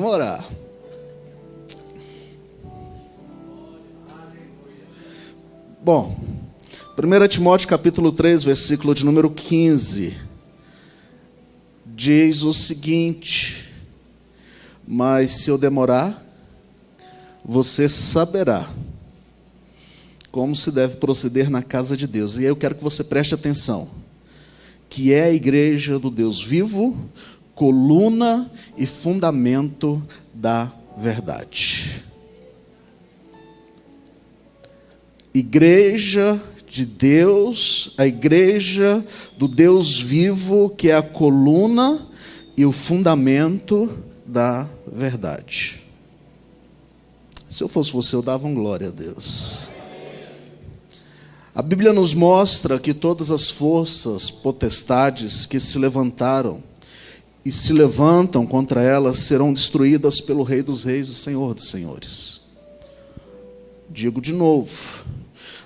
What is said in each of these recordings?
Vamos orar. Bom, 1 Timóteo capítulo 3, versículo de número 15, diz o seguinte: mas se eu demorar, você saberá como se deve proceder na casa de Deus. E aí eu quero que você preste atenção, que é a igreja do Deus vivo, coluna e fundamento da verdade. Igreja de Deus, a igreja do Deus vivo, que é a coluna e o fundamento da verdade. Se eu fosse você, eu dava glória a Deus. A Bíblia nos mostra que todas as forças, potestades que se levantaram e se levantam contra elas serão destruídas pelo Rei dos Reis e Senhor dos Senhores. Digo de novo,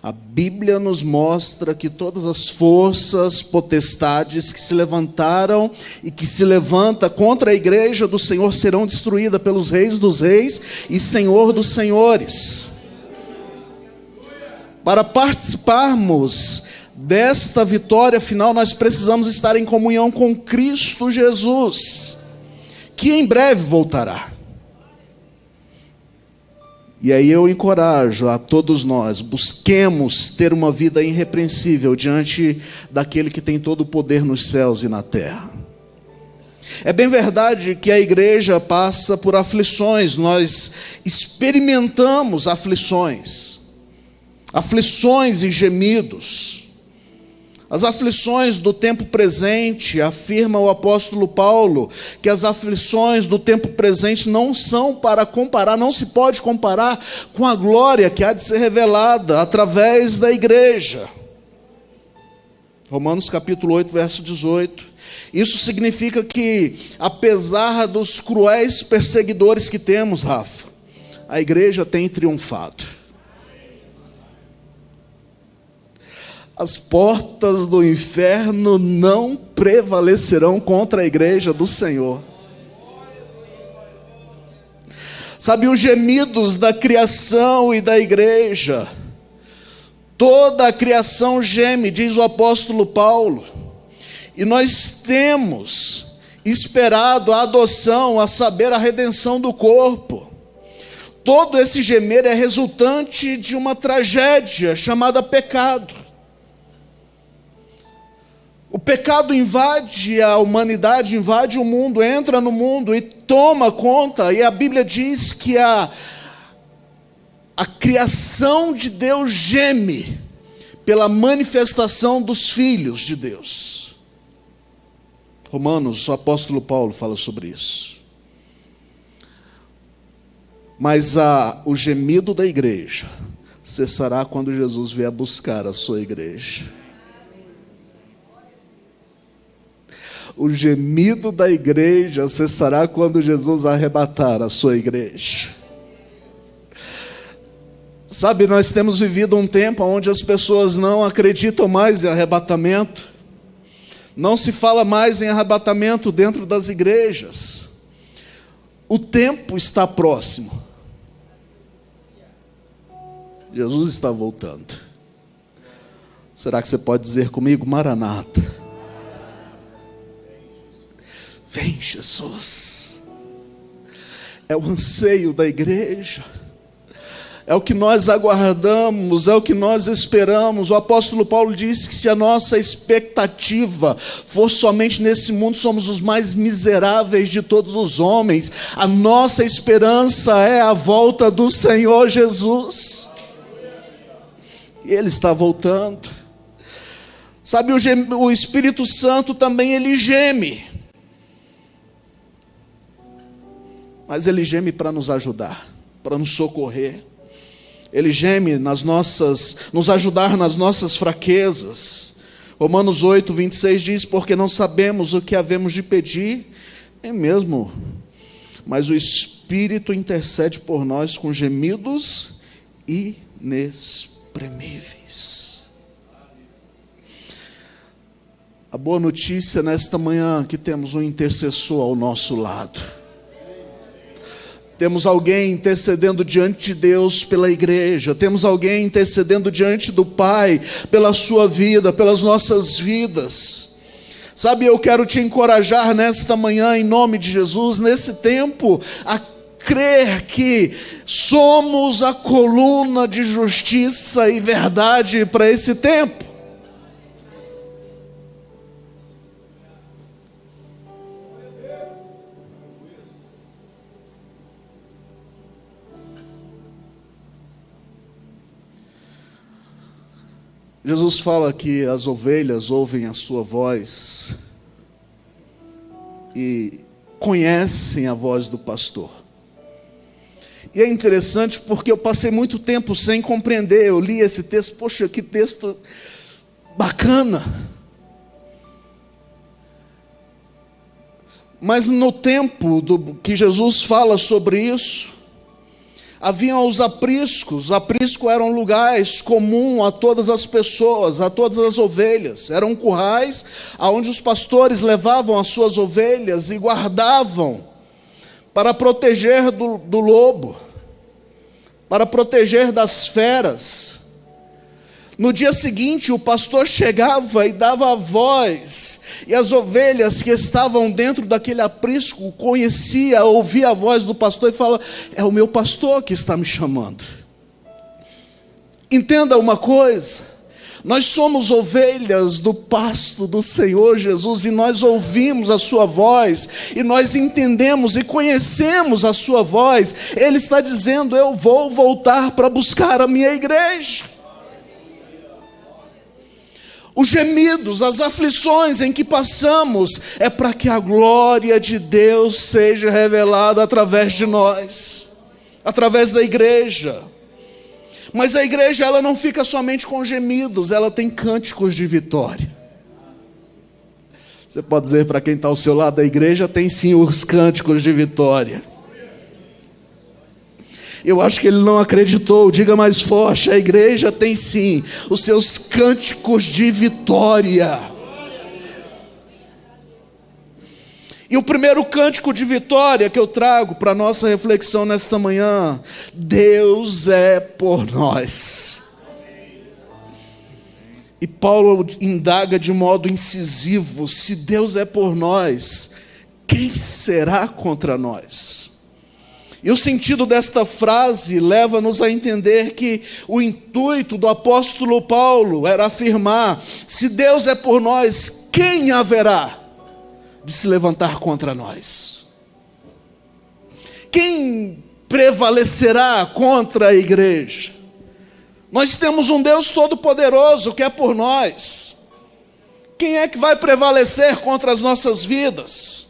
a Bíblia nos mostra que todas as forças, potestades que se levantaram e que se levanta contra a igreja do Senhor serão destruídas pelos Reis dos Reis e Senhor dos Senhores. Para participarmos desta vitória final, nós precisamos estar em comunhão com Cristo Jesus, que em breve voltará. E aí eu encorajo a todos nós, busquemos ter uma vida irrepreensível diante daquele que tem todo o poder nos céus e na terra. É bem verdade que a igreja passa por aflições, nós experimentamos aflições e gemidos. As aflições do tempo presente, afirma o apóstolo Paulo, que as aflições do tempo presente não são para comparar, não se pode comparar com a glória que há de ser revelada através da igreja. Romanos capítulo 8, verso 18. Isso significa que, apesar dos cruéis perseguidores que temos, Rafa, a igreja tem triunfado. As portas do inferno não prevalecerão contra a igreja do Senhor. Sabe, os gemidos da criação e da igreja, toda a criação geme, diz o apóstolo Paulo, e nós temos esperado a adoção, a saber, a redenção do corpo. Todo esse gemer é resultante de uma tragédia chamada pecado. O pecado invade a humanidade, invade o mundo, entra no mundo e toma conta. E a Bíblia diz que a criação de Deus geme pela manifestação dos filhos de Deus. Romanos, o apóstolo Paulo fala sobre isso. Mas o gemido da igreja cessará quando Jesus vier buscar a sua igreja. O gemido da igreja cessará quando Jesus arrebatar a sua igreja. Sabe, nós temos vivido um tempo onde as pessoas não acreditam mais em arrebatamento. Não se fala mais em arrebatamento dentro das igrejas. O tempo está próximo. Jesus está voltando. Será que você pode dizer comigo, Maranata? Vem, Jesus. É o anseio da igreja, é o que nós aguardamos, é o que nós esperamos. O apóstolo Paulo disse que se a nossa expectativa for somente nesse mundo, somos os mais miseráveis de todos os homens. A nossa esperança é a volta do Senhor Jesus, e Ele está voltando. Sabe, o Espírito Santo também, ele geme. Mas ele geme para nos ajudar, para nos socorrer. Ele geme nos ajudar nas nossas fraquezas. Romanos 8, 26 diz: porque não sabemos o que havemos de pedir, nem mesmo, mas o Espírito intercede por nós com gemidos inexprimíveis. A boa notícia nesta manhã é que temos um intercessor ao nosso lado. Temos alguém intercedendo diante de Deus pela igreja. Temos alguém intercedendo diante do Pai pela sua vida, pelas nossas vidas. Sabe, eu quero te encorajar nesta manhã, em nome de Jesus, nesse tempo, a crer que somos a coluna de justiça e verdade para esse tempo. Jesus fala que as ovelhas ouvem a sua voz e conhecem a voz do pastor. E é interessante porque eu passei muito tempo sem compreender. Eu li esse texto, poxa, que texto bacana. Mas no tempo que Jesus fala sobre isso, haviam os apriscos. Aprisco eram lugares comuns a todas as pessoas, a todas as ovelhas. Eram currais onde os pastores levavam as suas ovelhas e guardavam para proteger do lobo, para proteger das feras. No dia seguinte, o pastor chegava e dava a voz, e as ovelhas que estavam dentro daquele aprisco conhecia, ouvia a voz do pastor e fala: é o meu pastor que está me chamando. Entenda uma coisa: nós somos ovelhas do pasto do Senhor Jesus, e nós ouvimos a sua voz, e nós entendemos e conhecemos a sua voz. Ele está dizendo: eu vou voltar para buscar a minha igreja. Os gemidos, as aflições em que passamos, é para que a glória de Deus seja revelada através de nós, através da igreja. Mas a igreja, ela não fica somente com gemidos, ela tem cânticos de vitória. Você pode dizer para quem está ao seu lado: a igreja tem sim os cânticos de vitória. Eu acho que ele não acreditou. Diga mais forte: a igreja tem sim os seus cânticos de vitória. E o primeiro cântico de vitória que eu trago para a nossa reflexão nesta manhã: Deus é por nós. E Paulo indaga de modo incisivo: se Deus é por nós, quem será contra nós? E o sentido desta frase leva-nos a entender que o intuito do apóstolo Paulo era afirmar: se Deus é por nós, quem haverá de se levantar contra nós? Quem prevalecerá contra a igreja? Nós temos um Deus todo-poderoso que é por nós. Quem é que vai prevalecer contra as nossas vidas?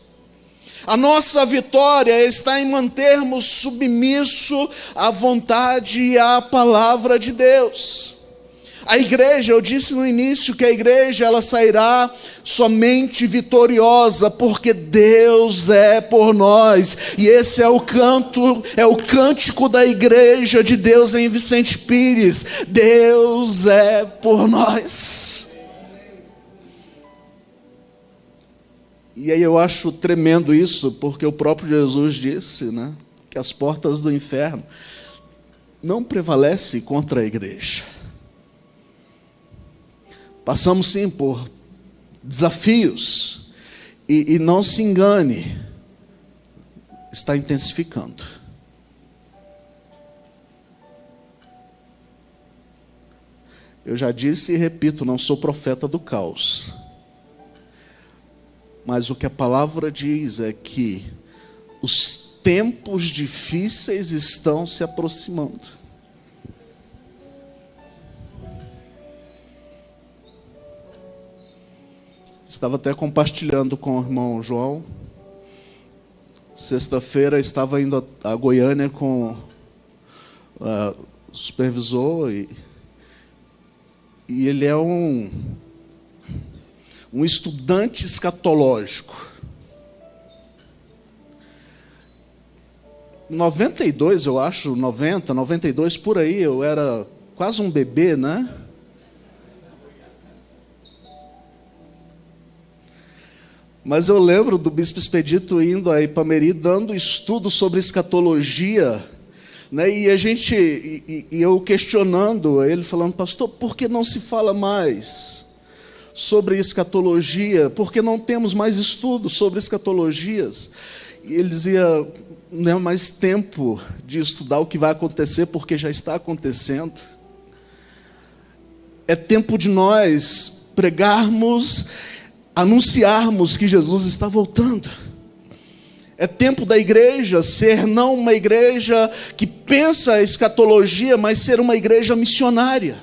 A nossa vitória está em mantermos submisso à vontade e à palavra de Deus. A igreja, eu disse no início que a igreja, ela sairá somente vitoriosa, porque Deus é por nós. E esse é o cântico da igreja de Deus em Vicente Pires: Deus é por nós. E aí eu acho tremendo isso, porque o próprio Jesus disse, que as portas do inferno não prevalecem contra a igreja. Passamos sim por desafios, e não se engane, está intensificando. Eu já disse e repito, não sou profeta do caos. Mas o que a palavra diz é que os tempos difíceis estão se aproximando. Estava até compartilhando com o irmão João. Sexta-feira estava indo a Goiânia com o supervisor, e ele é um estudante escatológico. 92, eu acho, 90, 92, por aí, eu era quase um bebê, Mas eu lembro do Bispo Expedito indo a Ipameri, dando estudo sobre escatologia, né? E eu questionando ele, falando: pastor, por que não se fala mais sobre escatologia? Por que não temos mais estudo sobre escatologias? E ele dizia: não é mais tempo de estudar o que vai acontecer, porque já está acontecendo. É tempo de nós pregarmos, anunciarmos que Jesus está voltando. É tempo da igreja ser não uma igreja que pensa a escatologia, mas ser uma igreja missionária.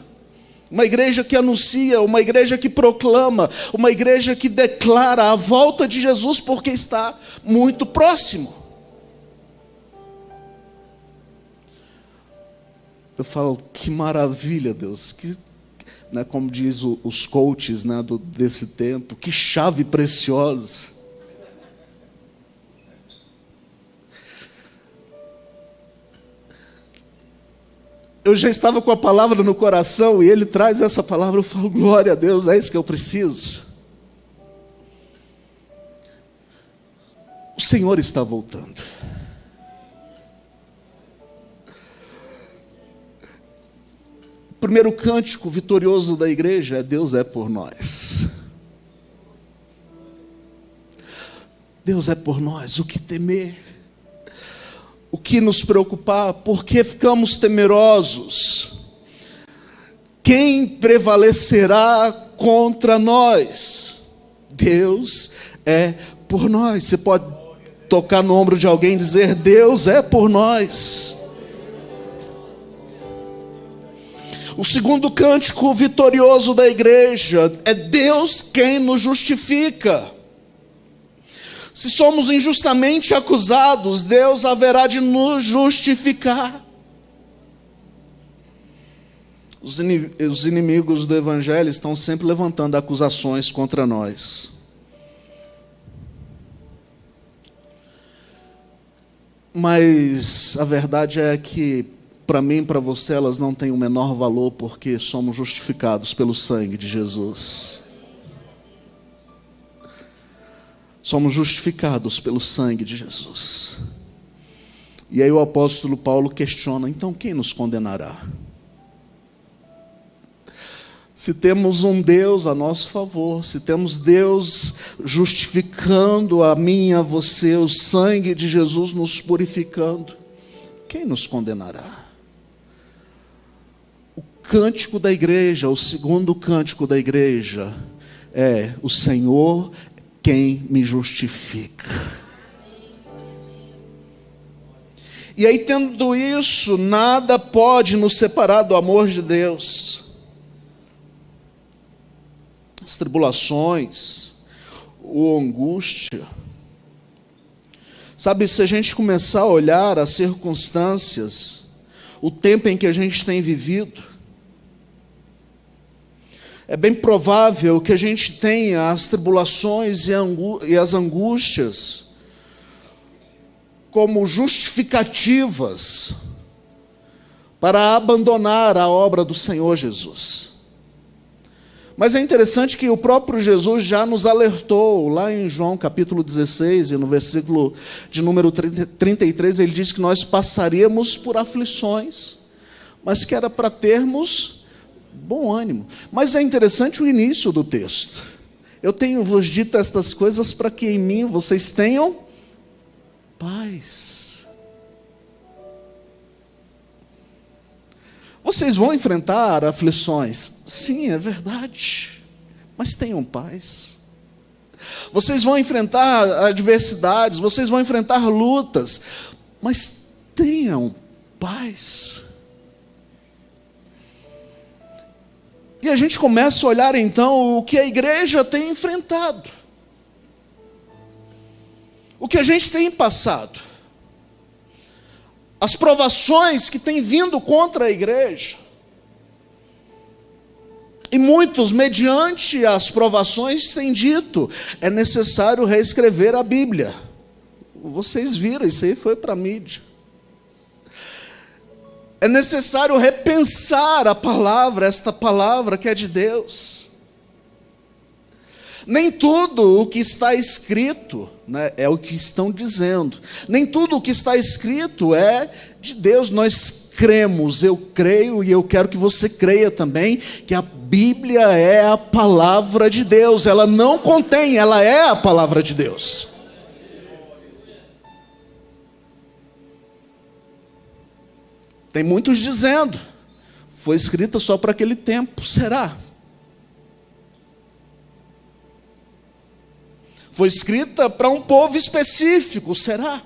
Uma igreja que anuncia, uma igreja que proclama, uma igreja que declara a volta de Jesus, porque está muito próximo. Eu falo: que maravilha, Deus, que, né, como diz os coaches, né, desse tempo, que chave preciosa. Eu já estava com a palavra no coração, e ele traz essa palavra, eu falo: glória a Deus, é isso que eu preciso. O Senhor está voltando. O primeiro cântico vitorioso da igreja é: Deus é por nós. Deus é por nós. O que temer? O que nos preocupar? Por que ficamos temerosos? Quem prevalecerá contra nós? Deus é por nós. Você pode tocar no ombro de alguém e dizer: Deus é por nós. O segundo cântico vitorioso da igreja é: Deus quem nos justifica. Se somos injustamente acusados, Deus haverá de nos justificar. Os inimigos do evangelho estão sempre levantando acusações contra nós. Mas a verdade é que, para mim e para você, elas não têm o menor valor, porque somos justificados pelo sangue de Jesus. Somos justificados pelo sangue de Jesus. E aí o apóstolo Paulo questiona: então quem nos condenará? Se temos um Deus a nosso favor, se temos Deus justificando a mim e a você, o sangue de Jesus nos purificando, quem nos condenará? O cântico da igreja, o segundo cântico da igreja é: o Senhor quem me justifica. E aí, tendo isso, nada pode nos separar do amor de Deus. As tribulações, a angústia. Sabe, se a gente começar a olhar as circunstâncias, o tempo em que a gente tem vivido, é bem provável que a gente tenha as tribulações e as angústias como justificativas para abandonar a obra do Senhor Jesus. Mas é interessante que o próprio Jesus já nos alertou, lá em João capítulo 16, e no versículo de número 33, ele diz que nós passaríamos por aflições, mas que era para termos bom ânimo. Mas é interessante o início do texto: eu tenho-vos dito estas coisas para que em mim vocês tenham paz. Vocês vão enfrentar aflições, sim, é verdade, mas tenham paz. Vocês vão enfrentar adversidades, vocês vão enfrentar lutas, mas tenham paz. E a gente começa a olhar então o que a igreja tem enfrentado, o que a gente tem passado, as provações que têm vindo contra a igreja. E muitos, mediante as provações, têm dito: é necessário reescrever a Bíblia. Vocês viram, isso aí foi para a mídia. É necessário repensar a palavra, esta palavra que é de Deus. Nem tudo o que está escrito, né, é o que estão dizendo. Nem tudo o que está escrito é de Deus. Nós cremos, eu creio e eu quero que você creia também, que a Bíblia é a palavra de Deus. Ela não contém, ela é a palavra de Deus. Tem muitos dizendo, foi escrita só para aquele tempo. Será? Foi escrita para um povo específico. Será?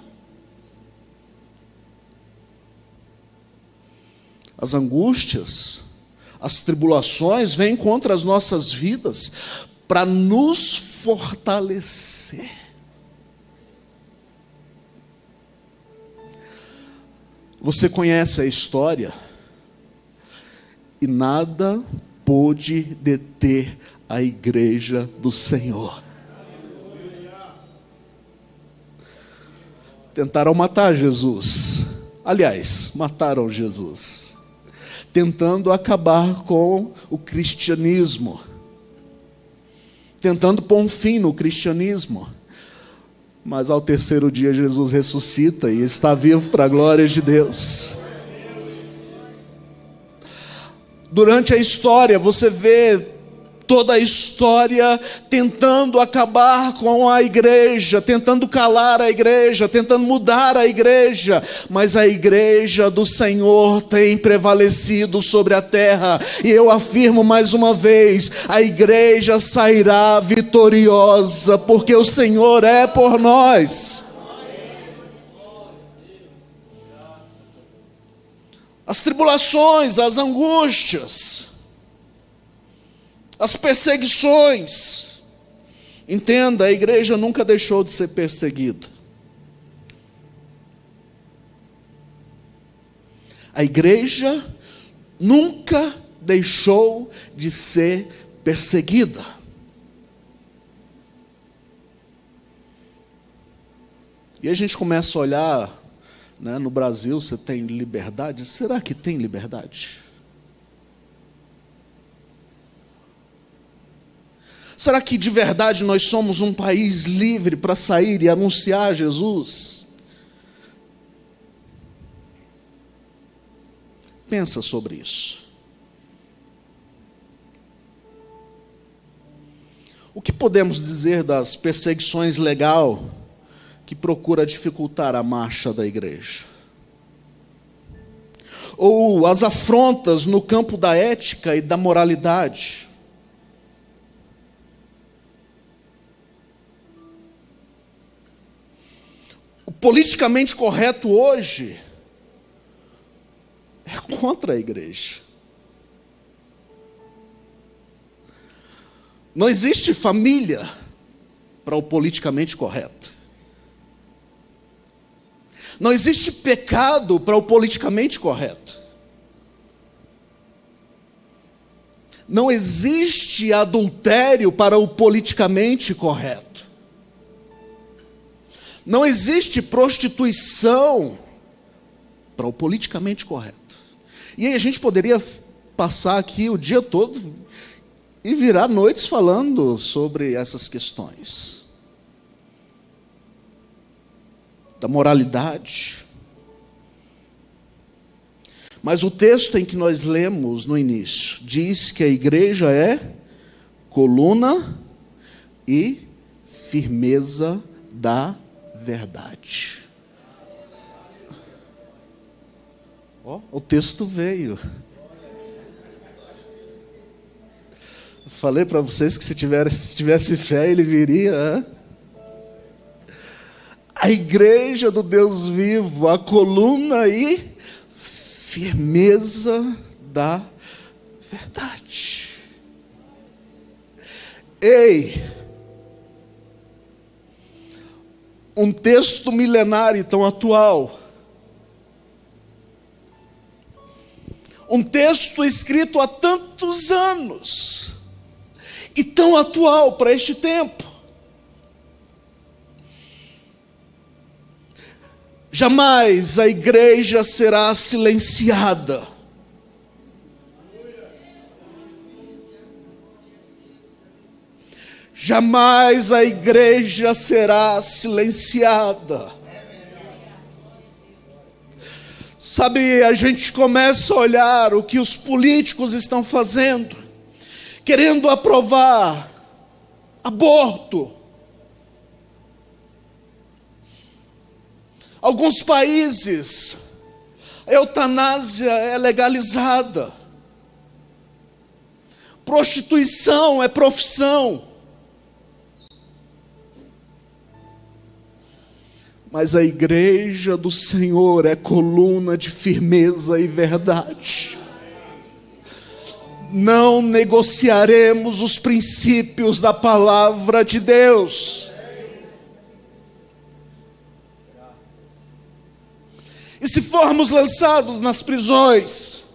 As angústias, as tribulações vêm contra as nossas vidas para nos fortalecer. Você conhece a história? E nada pôde deter a igreja do Senhor. Tentaram matar Jesus. Aliás, mataram Jesus, tentando acabar com o cristianismo, tentando pôr um fim no cristianismo. Mas ao terceiro dia Jesus ressuscita e está vivo para a glória de Deus. Durante a história, você vê toda a história tentando acabar com a igreja, tentando calar a igreja, tentando mudar a igreja, mas a igreja do Senhor tem prevalecido sobre a terra, e eu afirmo mais uma vez, a igreja sairá vitoriosa, porque o Senhor é por nós. As tribulações, as angústias, as perseguições. Entenda, a igreja nunca deixou de ser perseguida. A igreja nunca deixou de ser perseguida. E a gente começa a olhar, né, no Brasil você tem liberdade. Será que tem liberdade? Será que de verdade nós somos um país livre para sair e anunciar Jesus? Pensa sobre isso. O que podemos dizer das perseguições legais que procura dificultar a marcha da igreja? Ou as afrontas no campo da ética e da moralidade? O politicamente correto hoje é contra a igreja. Não existe família para o politicamente correto. Não existe pecado para o politicamente correto. Não existe adultério para o politicamente correto. Não existe prostituição para o politicamente correto. E aí a gente poderia passar aqui o dia todo e virar noites falando sobre essas questões da moralidade. Mas o texto em que nós lemos no início diz que a igreja é coluna e firmeza da verdade. O texto veio. Falei para vocês que se tivesse fé, ele viria. Hein? A igreja do Deus vivo, a coluna e firmeza da verdade. Ei! Um texto milenário tão atual. Um texto escrito há tantos anos. E tão atual para este tempo. Jamais a igreja será silenciada. Jamais a igreja será silenciada. Sabe, a gente começa a olhar o que os políticos estão fazendo, querendo aprovar aborto. Alguns países, a eutanásia é legalizada. Prostituição é profissão. Mas a igreja do Senhor é coluna de firmeza e verdade. Não negociaremos os princípios da palavra de Deus. E se formos lançados nas prisões,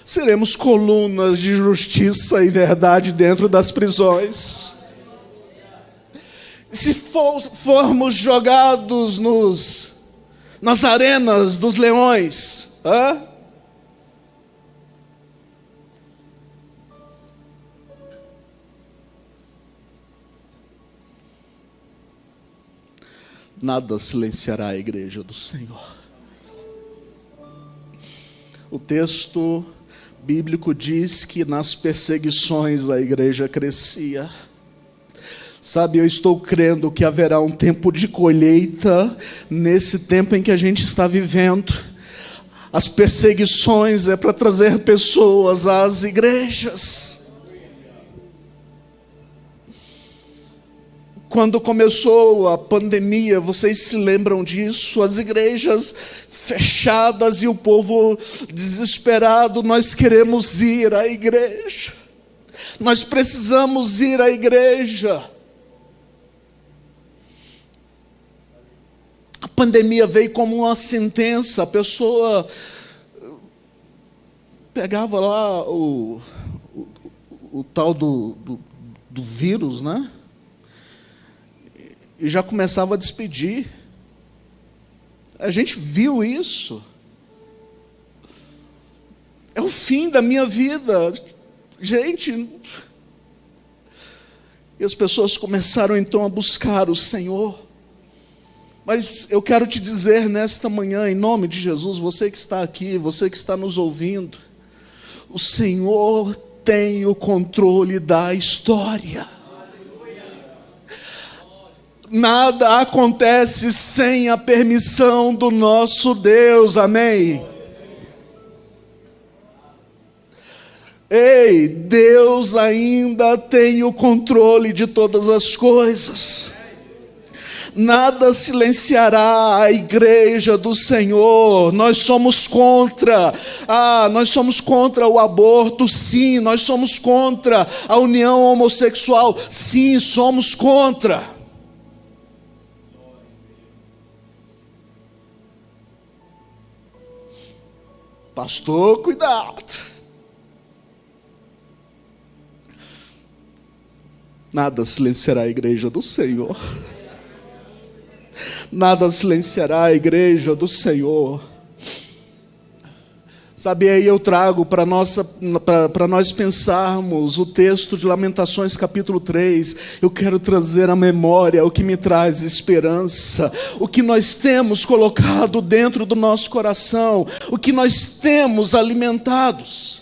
seremos colunas de justiça e verdade dentro das prisões. E se formos jogados nas arenas dos leões, nada silenciará a igreja do Senhor. O texto bíblico diz que nas perseguições a igreja crescia. Sabe, eu estou crendo que haverá um tempo de colheita nesse tempo em que a gente está vivendo. As perseguições é para trazer pessoas às igrejas. Quando começou a pandemia, vocês se lembram disso? As igrejas fechadas e o povo desesperado. Nós queremos ir à igreja. Nós precisamos ir à igreja. A pandemia veio como uma sentença. A pessoa pegava lá o tal do vírus, né? E já começava a despedir. A gente viu isso. É o fim da minha vida. Gente. E as pessoas começaram então a buscar o Senhor. Mas eu quero te dizer nesta manhã, em nome de Jesus, você que está aqui, você que está nos ouvindo, o Senhor tem o controle da história. Nada acontece sem a permissão do nosso Deus, amém? Ei, Deus ainda tem o controle de todas as coisas. Nada silenciará a igreja do Senhor. Nós somos contra. Nós somos contra o aborto, sim. Nós somos contra a união homossexual, sim, somos contra. Pastor, cuidado. Nada silenciará a igreja do Senhor. Nada silenciará a igreja do Senhor. Sabe, aí eu trago para nós pensarmos o texto de Lamentações capítulo 3. Eu quero trazer à memória o que me traz esperança, o que nós temos colocado dentro do nosso coração, o que nós temos alimentados.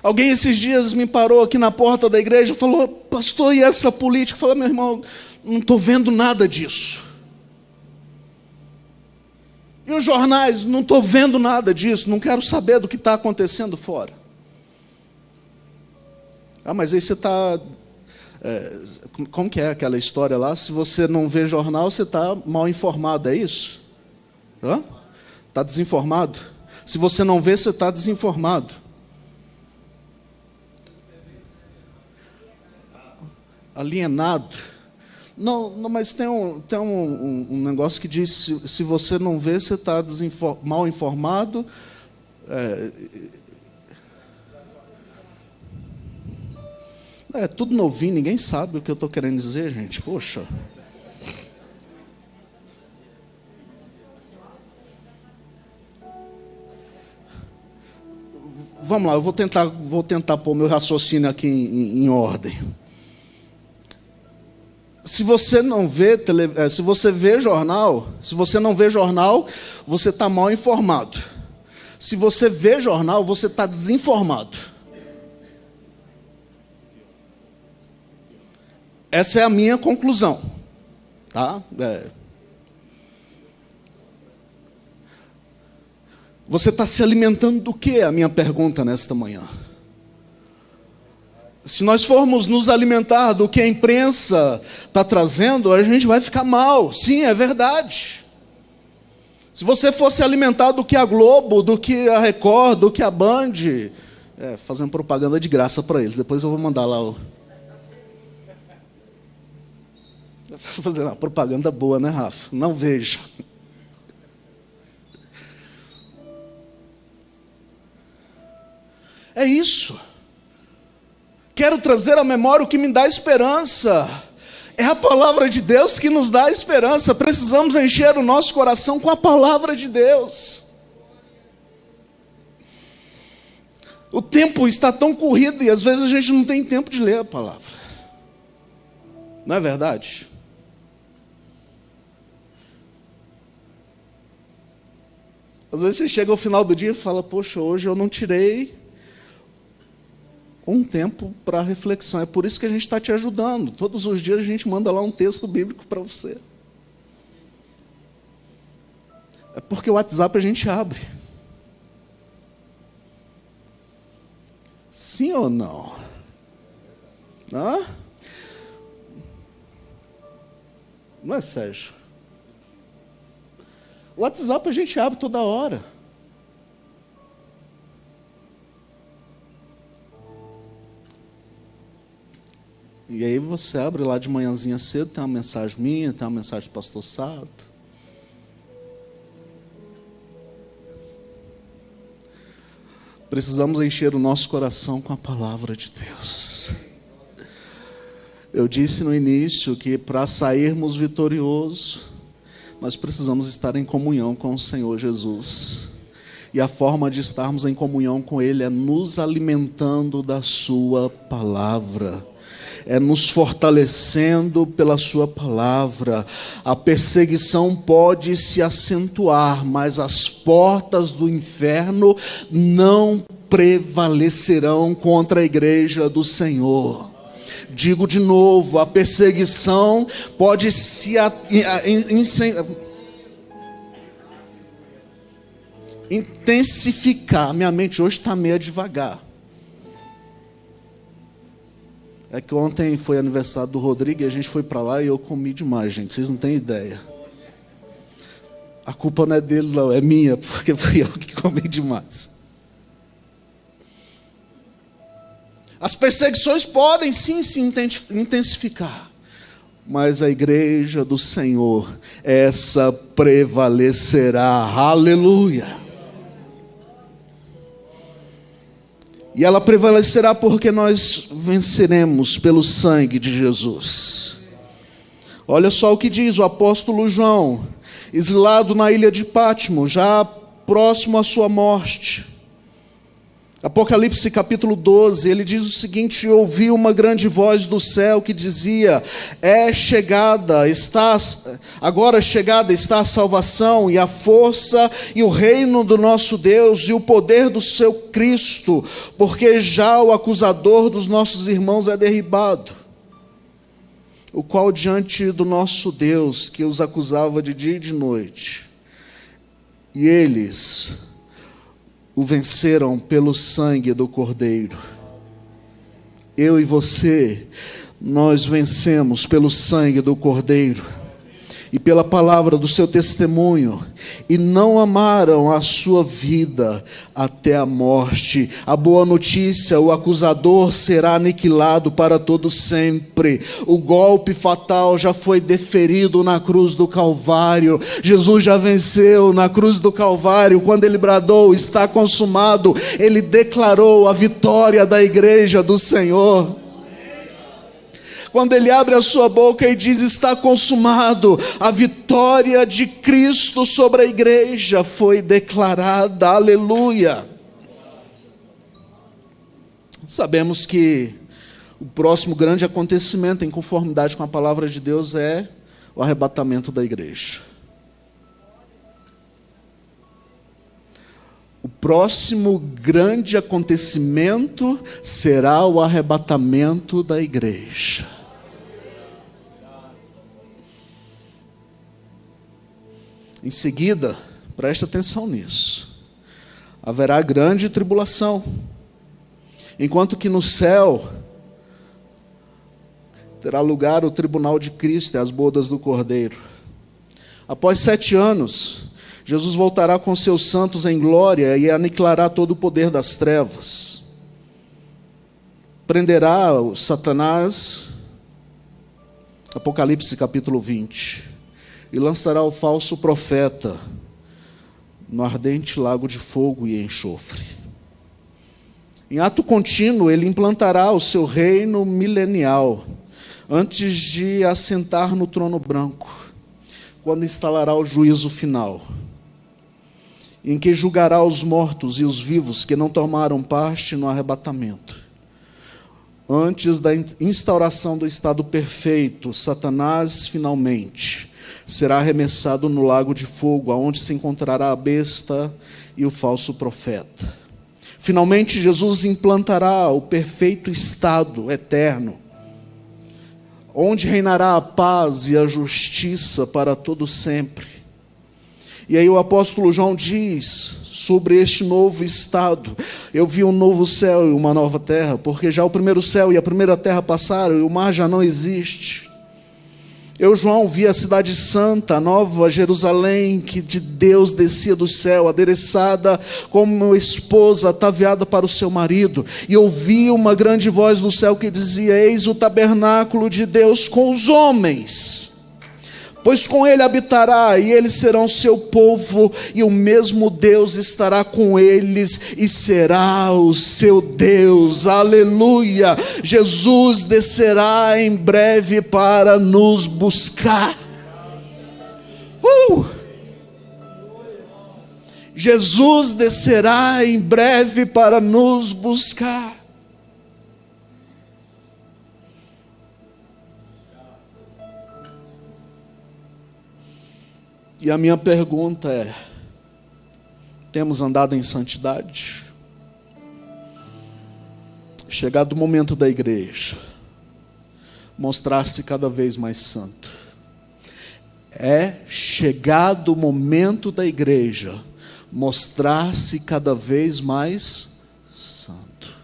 Alguém esses dias me parou aqui na porta da igreja e falou: pastor, e essa política? Eu falei: meu irmão, não estou vendo nada disso. E os jornais? Não estou vendo nada disso, não quero saber do que está acontecendo fora. Mas aí você está... como que é aquela história lá? Se você não vê jornal, você está mal informado, é isso? Está desinformado? Se você não vê, você está desinformado. Alienado. Não, mas tem um negócio que diz: se você não vê, você está mal informado. É tudo novinho, ninguém sabe o que eu estou querendo dizer, gente. Poxa. vamos lá, eu vou tentar pôr meu raciocínio aqui em ordem. Se você não vê se você vê jornal, se você não vê jornal, você está mal informado. Se você vê jornal, você está desinformado. Essa é a minha conclusão, tá? Você está se alimentando do quê? A minha pergunta nesta manhã. Se nós formos nos alimentar do que a imprensa está trazendo, a gente vai ficar mal. Sim, é verdade. Se você fosse alimentar do que a Globo, do que a Record, do que a Band, fazendo propaganda de graça para eles. Depois eu vou mandar lá o... Fazer uma propaganda boa, né, Rafa? Não veja. É isso. Quero trazer à memória o que me dá esperança. É a palavra de Deus que nos dá esperança. Precisamos encher o nosso coração com a palavra de Deus. O tempo está tão corrido e às vezes a gente não tem tempo de ler a palavra. Não é verdade? Às vezes você chega ao final do dia e fala, poxa, hoje eu não tirei um tempo para reflexão. É por isso que a gente está te ajudando. Todos os dias a gente manda lá um texto bíblico para você. É porque o WhatsApp a gente abre. Sim ou não? Hã? Não é, Sérgio? O WhatsApp a gente abre toda hora. E aí você abre lá de manhãzinha cedo, tem uma mensagem minha, tem uma mensagem do pastor Sato. Precisamos encher o nosso coração com a palavra de Deus. Eu disse no início que para sairmos vitoriosos, nós precisamos estar em comunhão com o Senhor Jesus. E a forma de estarmos em comunhão com Ele é nos alimentando da sua palavra. É nos fortalecendo pela sua palavra. A perseguição pode se acentuar, mas as portas do inferno não prevalecerão contra a igreja do Senhor. Digo de novo, a perseguição pode se intensificar. Minha mente hoje está meio devagar. É que ontem foi aniversário do Rodrigo e a gente foi para lá e eu comi demais, gente. Vocês não têm ideia. A culpa não é dele, não. É minha, porque fui eu que comi demais. As perseguições podem sim se intensificar. Mas a igreja do Senhor, essa prevalecerá. Aleluia. E ela prevalecerá porque nós venceremos pelo sangue de Jesus. Olha só o que diz o apóstolo João, exilado na ilha de Patmos, já próximo à sua morte. Apocalipse capítulo 12, ele diz o seguinte: ouvi uma grande voz do céu que dizia, agora chegada está a salvação e a força e o reino do nosso Deus e o poder do seu Cristo, porque já o acusador dos nossos irmãos é derribado, o qual diante do nosso Deus, que os acusava de dia e de noite, e eles o venceram pelo sangue do Cordeiro. Eu e você, nós vencemos pelo sangue do Cordeiro e pela palavra do seu testemunho, e não amaram a sua vida até a morte. A boa notícia: o acusador será aniquilado para todo sempre. O golpe fatal já foi deferido na cruz do Calvário. Jesus já venceu na cruz do Calvário. Quando ele bradou, está consumado, ele declarou a vitória da igreja do Senhor. Quando ele abre a sua boca e diz, está consumado, a vitória de Cristo sobre a igreja foi declarada. Aleluia. Sabemos que o próximo grande acontecimento, em conformidade com a palavra de Deus, é o arrebatamento da igreja. O próximo grande acontecimento será o arrebatamento da igreja. Em seguida, preste atenção nisso, haverá grande tribulação, enquanto que no céu terá lugar o tribunal de Cristo e as bodas do Cordeiro. Após 7 anos, Jesus voltará com seus santos em glória e aniquilará todo o poder das trevas. Prenderá o Satanás, Apocalipse capítulo 20, e lançará o falso profeta no ardente lago de fogo e enxofre. Em ato contínuo, ele implantará o seu reino milenial, antes de assentar no trono branco, quando instalará o juízo final, em que julgará os mortos e os vivos que não tomaram parte no arrebatamento. Antes da instauração do estado perfeito, Satanás finalmente será arremessado no lago de fogo, aonde se encontrará a besta e o falso profeta. Finalmente, Jesus implantará o perfeito estado eterno, onde reinará a paz e a justiça para todo sempre. E aí o apóstolo João diz sobre este novo estado: eu vi um novo céu e uma nova terra, porque já o primeiro céu e a primeira terra passaram e o mar já não existe. Eu, João, vi a cidade santa, a nova Jerusalém, que de Deus descia do céu, adereçada como esposa ataviada para o seu marido. E ouvi uma grande voz do céu que dizia: eis o tabernáculo de Deus com os homens, pois com ele habitará, e eles serão seu povo, e o mesmo Deus estará com eles, e será o seu Deus. Aleluia! Jesus descerá em breve para nos buscar. Jesus descerá em breve para nos buscar. E a minha pergunta é: temos andado em santidade? Chegado o momento da igreja mostrar-se cada vez mais santo. É chegado o momento da igreja mostrar-se cada vez mais santo.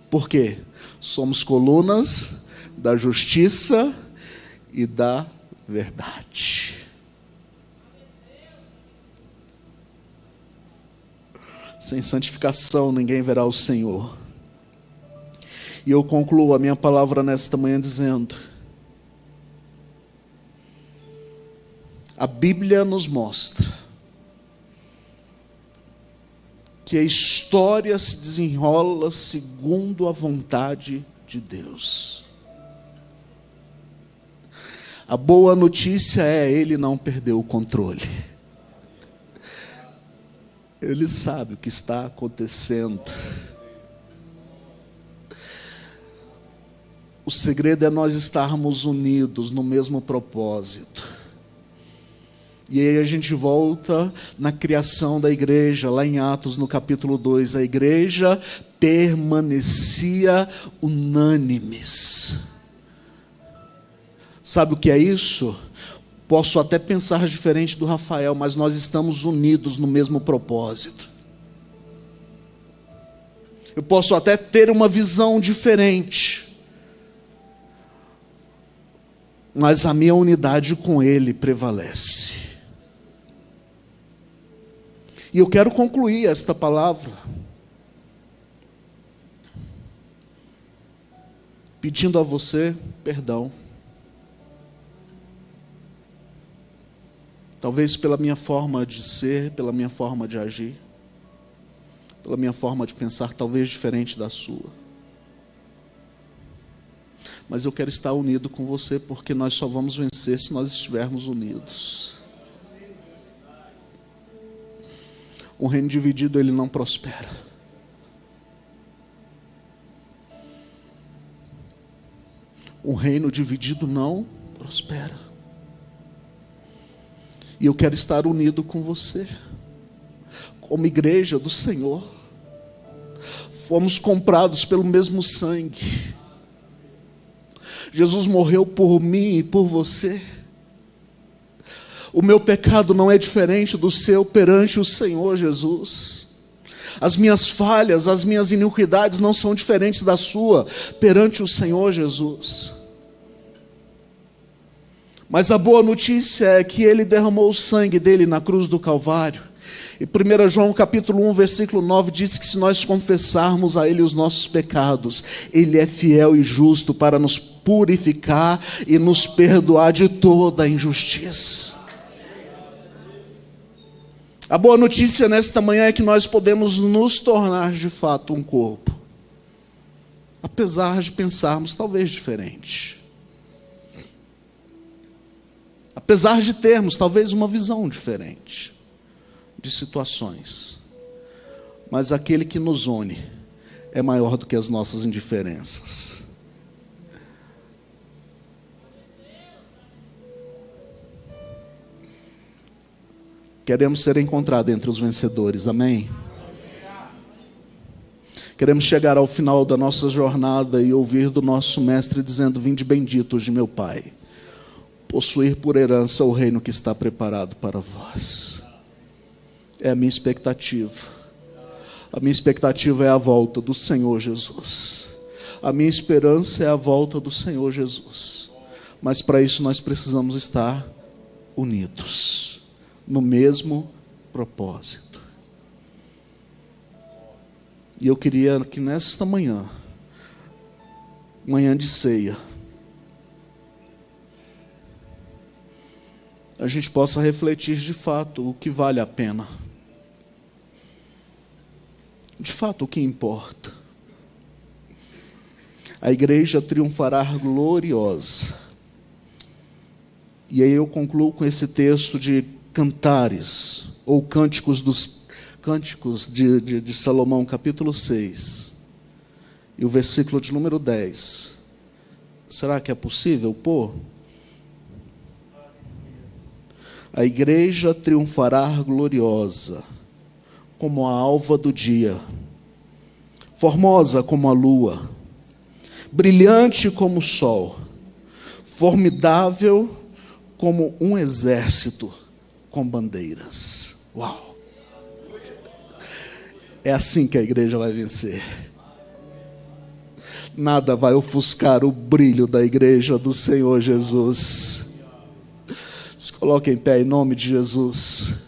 Por quê? Somos colunas da justiça e da verdade. Sem santificação ninguém verá o Senhor. E eu concluo a minha palavra nesta manhã dizendo: a Bíblia nos mostra que a história se desenrola segundo a vontade de Deus. A boa notícia é: Ele não perdeu o controle. Ele sabe o que está acontecendo. O segredo é nós estarmos unidos no mesmo propósito. E aí a gente volta na criação da igreja, lá em Atos, no capítulo 2. A igreja permanecia unânimes. Sabe o que é isso? Posso até pensar diferente do Rafael, mas nós estamos unidos no mesmo propósito. Eu posso até ter uma visão diferente, mas a minha unidade com Ele prevalece. E eu quero concluir esta palavra pedindo a você perdão. Talvez pela minha forma de ser, pela minha forma de agir, pela minha forma de pensar, talvez diferente da sua. Mas eu quero estar unido com você, porque nós só vamos vencer se nós estivermos unidos. Um reino dividido, ele não prospera. Um reino dividido não prospera. E eu quero estar unido com você, como igreja do Senhor. Fomos comprados pelo mesmo sangue. Jesus morreu por mim e por você. O meu pecado não é diferente do seu perante o Senhor Jesus. As minhas falhas, as minhas iniquidades não são diferentes da sua perante o Senhor Jesus. Mas a boa notícia é que Ele derramou o sangue dele na cruz do Calvário. E 1 João capítulo 1, versículo 9 diz que se nós confessarmos a Ele os nossos pecados, Ele é fiel e justo para nos purificar e nos perdoar de toda a injustiça. A boa notícia nesta manhã é que nós podemos nos tornar de fato um corpo, apesar de pensarmos talvez diferente, apesar de termos talvez uma visão diferente de situações, mas aquele que nos une é maior do que as nossas indiferenças. Queremos ser encontrados entre os vencedores, amém? Queremos chegar ao final da nossa jornada e ouvir do nosso mestre dizendo: vinde benditos de meu Pai, possuir por herança o reino que está preparado para vós. É a minha expectativa. A minha expectativa é a volta do Senhor Jesus. A minha esperança é a volta do Senhor Jesus. Mas para isso nós precisamos estar unidos no mesmo propósito. E eu queria que nesta manhã, manhã de ceia, a gente possa refletir de fato o que vale a pena, de fato o que importa. A igreja triunfará gloriosa. E aí eu concluo com esse texto de Cantares, ou Cânticos de Salomão, capítulo 6, e o versículo de número 10. Será que é possível pôr? A igreja triunfará gloriosa, como a alva do dia, formosa como a lua, brilhante como o sol, formidável como um exército com bandeiras. Uau! É assim que a igreja vai vencer. Nada vai ofuscar o brilho da igreja do Senhor Jesus. Se coloque em pé em nome de Jesus.